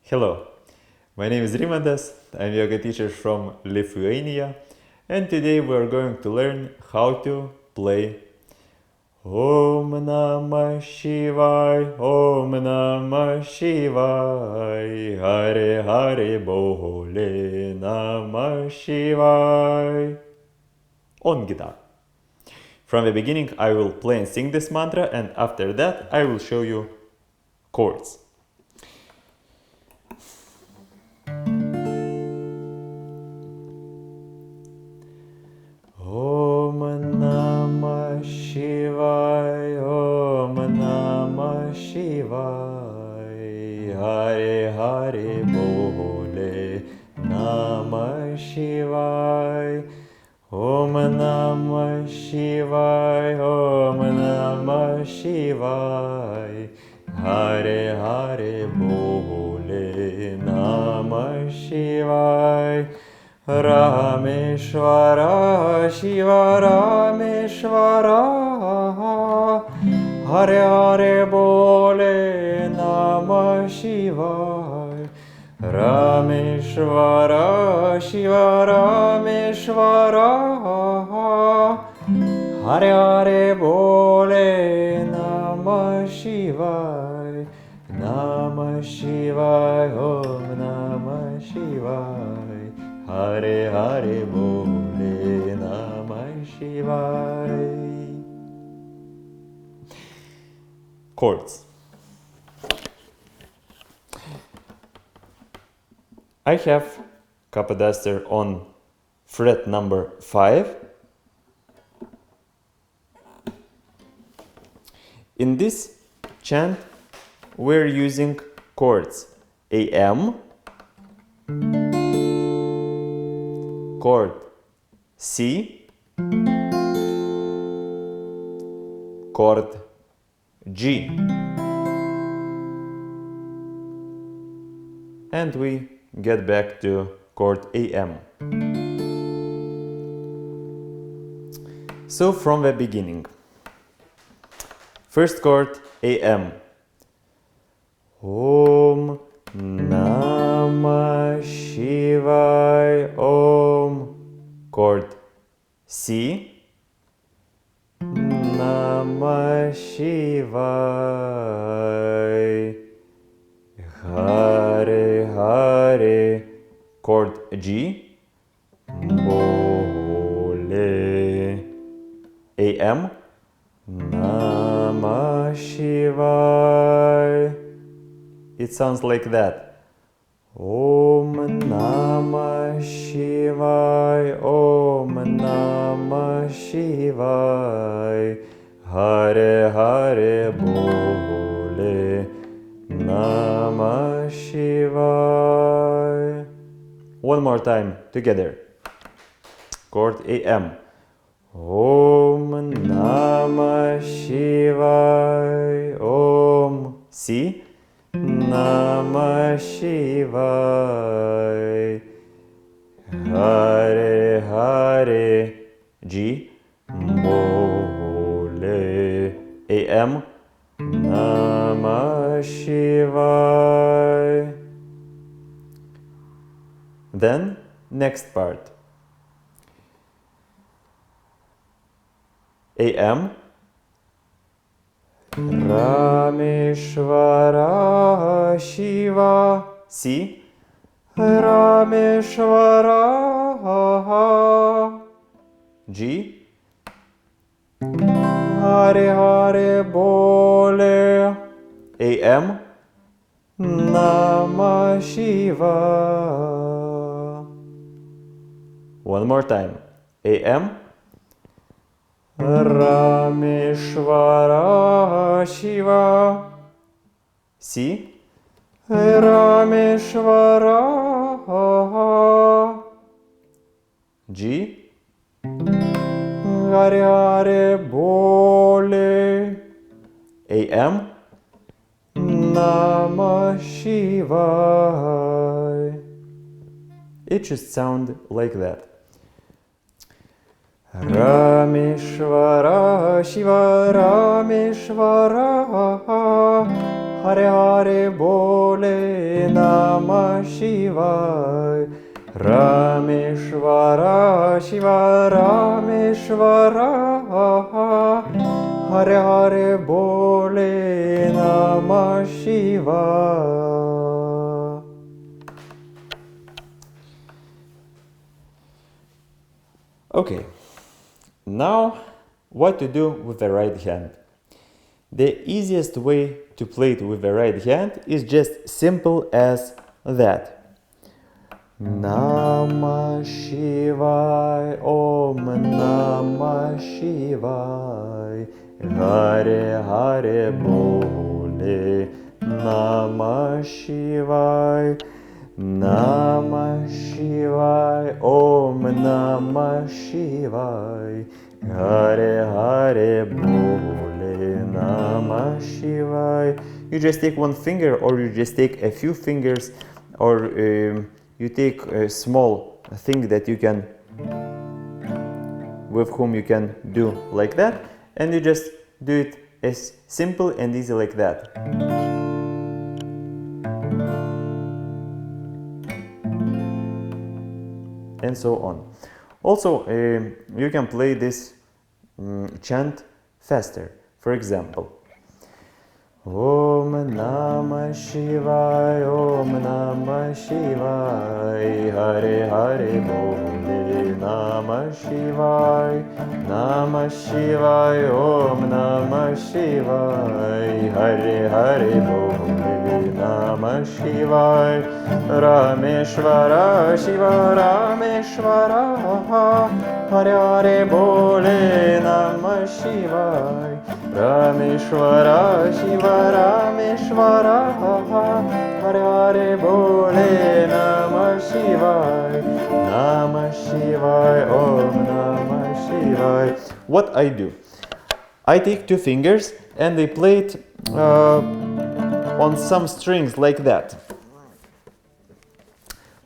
Hello, my name is Rimantas, I'm yoga teacher from Lithuania, and today we are going to learn how to play Om Namah Shivay, Om Namah Shivay, Hare Hare Bhole Namah Shivay on guitar. From the beginning I will play and sing this mantra, and after that I will show you chords. Om Namah Shivay, Om Namah Shivay, Hare Hare Bhole Namah Shivay, Om Namah Shivay, Om Namah Shivay, Hare Hare Bhole Namah Shivay. Rameshwaray, Shiva Rameshwaray, Hare Hare Bhole Namah Shivay. Rameshwaray, Shiva Rameshwaray, Hare Hare Bhole Namah Shivay. Namah Shivay, Om Namah Shivay, Hare Hare Bhole Namah Shivay. Chords. I have Kapadaster on fret number 5. In this chant we're using chords AM, chord C, chord G, and we get back to chord AM. So from the beginning, first chord AM, Om Namah Shivay, Om, chord C, Namah Shivay, Hare Hare, chord G, Bhole, AM, Namah Shivay. It sounds like that. Om Namah Shivay, Om Namah Shivay, Hare Hare Bhole Namah Shivay. One more time together. Chord AM. Om Namah Shivay, Om C, Namah Shivay, Hare Hare G, Bhole AM, Namah Shivay. Then next part. AM, Rameshwaray, Shiva C, Rameshwaray G, Hare Hare Bhole AM, Namah Shiva. One more time. AM, Rameshwaray Shiva C, Rameshwaray G, Hare Hare Bhole AM, Namah Shivay. It just sounds like that. Rameshwaray Shiva Rameshwaray, Hare Hare Bhole Namah Shivay. Rameshwara Shiva Rameshwara. Hare Hare Bhole Namah Shiva. Okay, now what to do with the right hand? The easiest way to play it with the right hand is just simple as that. Namah Shivay, Om Namah Shivay, Hare Hare Bhole Namah Shivay, Namah Shivay, Om Namah Shivay, Hare Hare Bhole Namah Shivay. You just take one finger, or you just take a few fingers, or you take a small thing that you can, with whom you can do like that, and you just do it as simple and easy like that. And so on. Also, you can play this chant faster. For example, Om Namah Shivay, Om Namah Shivay, Hare Hare Bhole Namah Shivay, Namah Shivay, Om Namah Shivay, Hare Hare Bhole Namah Shivay, Rameshwara Shiva Rameshwara, Hare Hare Bhole Namah Shivay, Rameshwara Shiva Rameshwara, Hare Hare Bhole Namah Shivay, Namah Shivay, Om Namah Shivay. What I do? I take two fingers and I play it on some strings like that.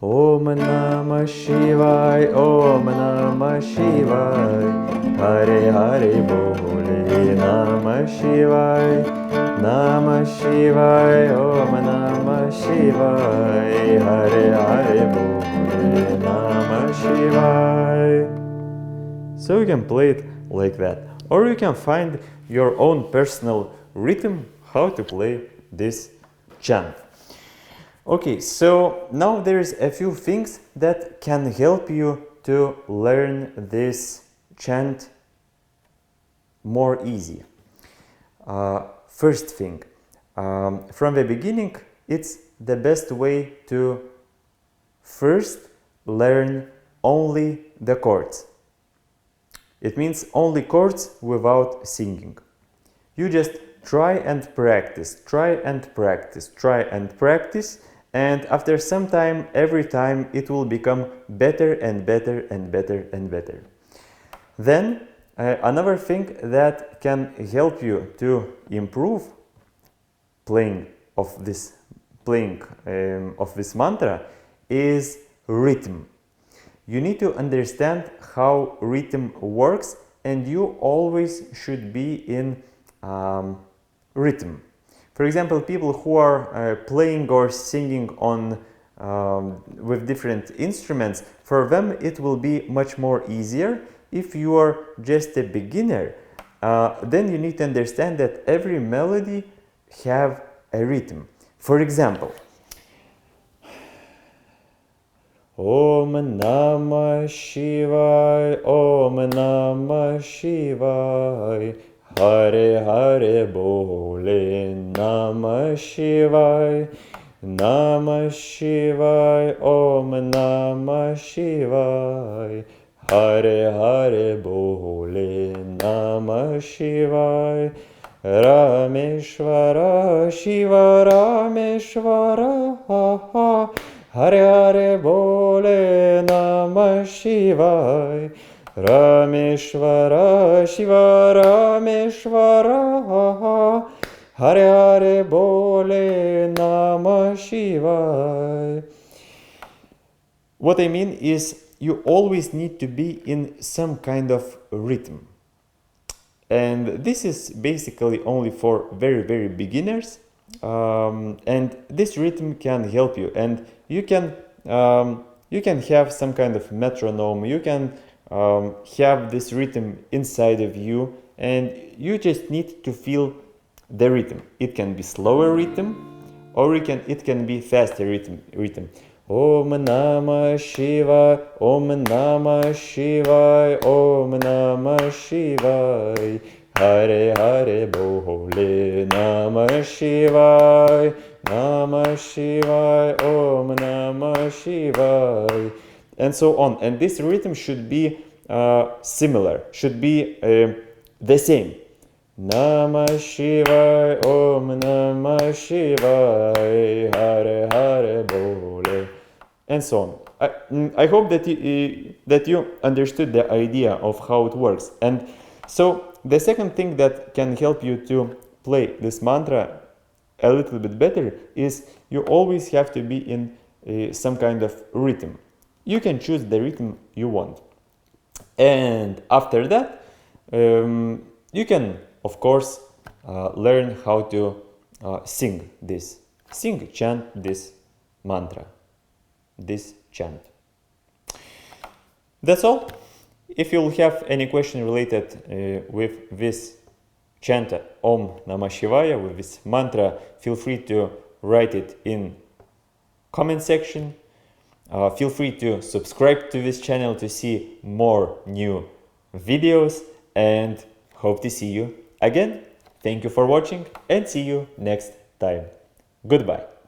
Om Namah Shivay, Om Namah Shivay, Hare Hare Bhole Namah Shivay, Namah Shivay, Om Namah Shivay, Hare Hare Bhole Namah Shivay. So you can play it like that, or you can find your own personal rhythm how to play this chant. Okay, so now there's a few things that can help you to learn this chant more easy. First thing, from the beginning, it's the best way to first learn only the chords. It means only chords without singing. You just try and practice, try and practice, try and practice, and after some time, every time it will become better and better and better and better. Then another thing that can help you to improve playing of this mantra is rhythm. You need to understand how rhythm works, and you always should be in rhythm. For example, people who are playing or singing on with different instruments, for them it will be much more easier. If you are just a beginner, then you need to understand that every melody have a rhythm. For example, Om Namah Shivay, Om Namah Shivay, Hare Hare Bhole Namah Shivay, Namah Shivay, Om Namah Shivay, Hare Hare Bhole Namah Shivay, Rameshwara Shiva Rameshwara, Hare Hare Bhole Namah Shivay, Rameshwara Shiva Rameshwara, Hare Hare Bhole Namah Shivay. What I mean is, you always need to be in some kind of rhythm. And this is basically only for very, very beginners. and this rhythm can help you, and you can have some kind of metronome. You can have this rhythm inside of you, and you just need to feel the rhythm. It can be slower rhythm, or it can be faster rhythm. Om Namah Shivay, Om Namah Shivay, Om Namah Shivay. Hare Hare Bhole, Namah Shivay, Namah Shivay, Om Namah Shivay, and so on. And this rhythm should be similar, should be the same. Namah Shivay, Om Namah Shivay, Hare Hare Bhole, and so on. I hope that you understood the idea of how it works. And so the second thing that can help you to play this mantra a little bit better is you always have to be in some kind of rhythm. You can choose the rhythm you want. And after that, you can, of course, learn how to chant this mantra, this chant. That's all. If you'll have any question related with this chant Om Namah Shivaya, with this mantra, feel free to write it in comment section. Feel free to subscribe to this channel to see more new videos, and hope to see you again. Thank you for watching, and see you next time. Goodbye.